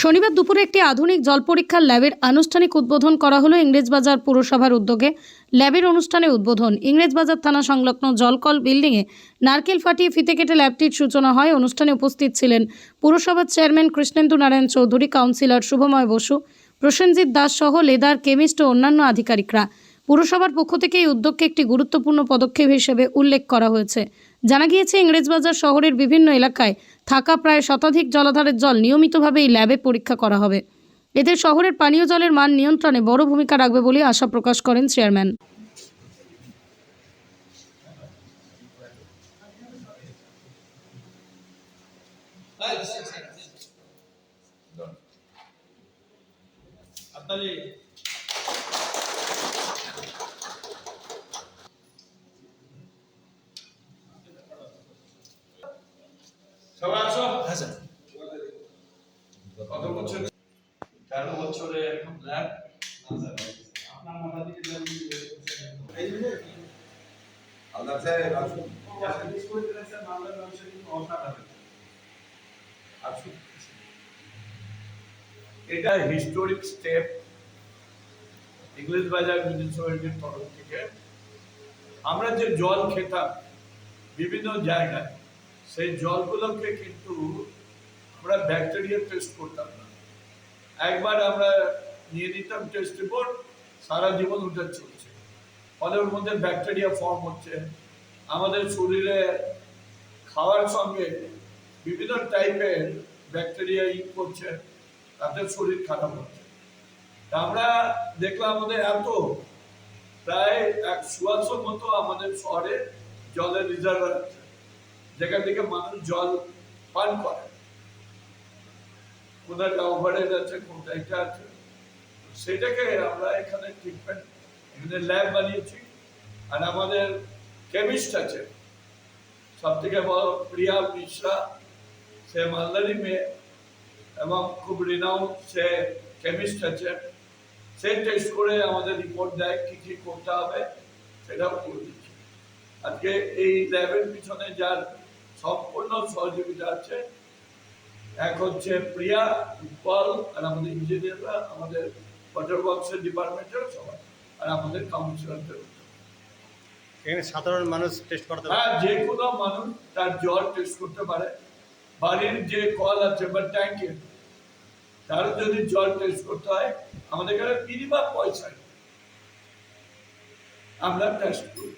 শনিবার দুপুরে একটি আধুনিক জল পরীক্ষার ল্যাবের আনুষ্ঠানিক উদ্বোধন করা হলো ইংরেজবাজার পুরসভার উদ্যোগে। ল্যাবের অনুষ্ঠানে উদ্বোধন ইংরেজবাজার থানা সংলগ্ন জলকল বিল্ডিংয়ে নারকেল ফাটিয়ে ফিতে কেটে ল্যাবটির সূচনা হয়। অনুষ্ঠানে উপস্থিত ছিলেন পুরসভার চেয়ারম্যান কৃষ্ণেন্দু নারায়ণ চৌধুরী, কাউন্সিলর শুভময় বসু, প্রসেনজিৎ দাস সহ লেদার, কেমিস্ট ও অন্যান্য আধিকারিকরা। পুরসভার পক্ষ থেকে এই উদ্যোগকে একটি গুরুত্বপূর্ণ পদক্ষেপ হিসেবে উল্লেখ করা হয়েছে। জানা গিয়েছে, ইংরেজবাজার শহরের বিভিন্ন এলাকায় থাকা প্রায় শতাধিক জলাধারের জল নিয়মিতভাবে এই ল্যাবে পরীক্ষা করা হবে। এতে শহরের পানীয় জলের মান নিয়ন্ত্রণে বড় ভূমিকা রাখবে বলে আশা প্রকাশ করেন চেয়ারম্যান। সবাই আসো। হ্যাঁ স্যার। কত বছর? 13 বছরে এরকম ল্যাব। আপনার মাথা থেকে এই যে আল্লাহ স্যার আসুন। জাস্টিস করে দিলেন স্যার, মামলার মানুষের কিন্তু অসাধারণ। আসুন। এটা হিস্টোরিক স্টেপ ইংরেজবাজার মিউনিসিপ্যালিটির তরফ থেকে। আমরা যে জল খেতাম বিভিন্ন জায়গায়, সেই জলগুলোকে কিন্তু আমরা ব্যাকটেরিয়া টেস্ট করতাম না। একবার আমরা নিয়ে নিতাম টেস্ট রিপোর্ট, সারা জীবন ওটা চলছে, ফলে ওর মধ্যে ব্যাকটেরিয়া ফর্ম হচ্ছে। আমাদের শরীরে খাওয়ার সঙ্গে বিভিন্ন টাইপের ব্যাকটেরিয়া করছে, তাতে শরীর খারাপ হচ্ছে। আমরা দেখলাম আমাদের এত প্রায় 100 মতো আমাদের শহরে জলের রিজার্ভার আছে, যেখান থেকে মানুষ জল পান করে। কোনটা ওভারহেড আছে, কোনটা এটা আছে, সেটাকে আমরা এখানে ট্রিটমেন্ট, এখানে ল্যাব বানিয়েছি। আর আমাদের কেমিস্ট আছে, সব থেকে বড় প্রিয়া মিশ্রা, সে মালদারি মেয়ে এবং খুব রিনাউন্ড সে কেমিস্ট আছে। সে টেস্ট করে আমাদের রিপোর্ট দেয় কি কি করতে হবে, সেটাও করে দিচ্ছি। আজকে এই ল্যাবের পিছনে যার সম্পূর্ণ সহযোগিতা আছে, এক হচ্ছে প্রিয়া, উৎপল, আর আমাদের ইঞ্জিনিয়াররা, আমাদের ওয়াটার ওয়ার্কসের ডিপার্টমেন্টের সবাই, আর আমাদের কাউন্সিলরদের। এখানে সাধারণ মানুষ টেস্ট করতে পারে? হ্যাঁ, যে কোনো মানুষ তার জল টেস্ট করতে পারে। বাড়ির যে কল আছে বা ট্যাঙ্কে, তার যদি জল টেস্ট করতে হয়, আমাদের এখানে মিনিমাম পয়সা আমরা টেস্ট করি।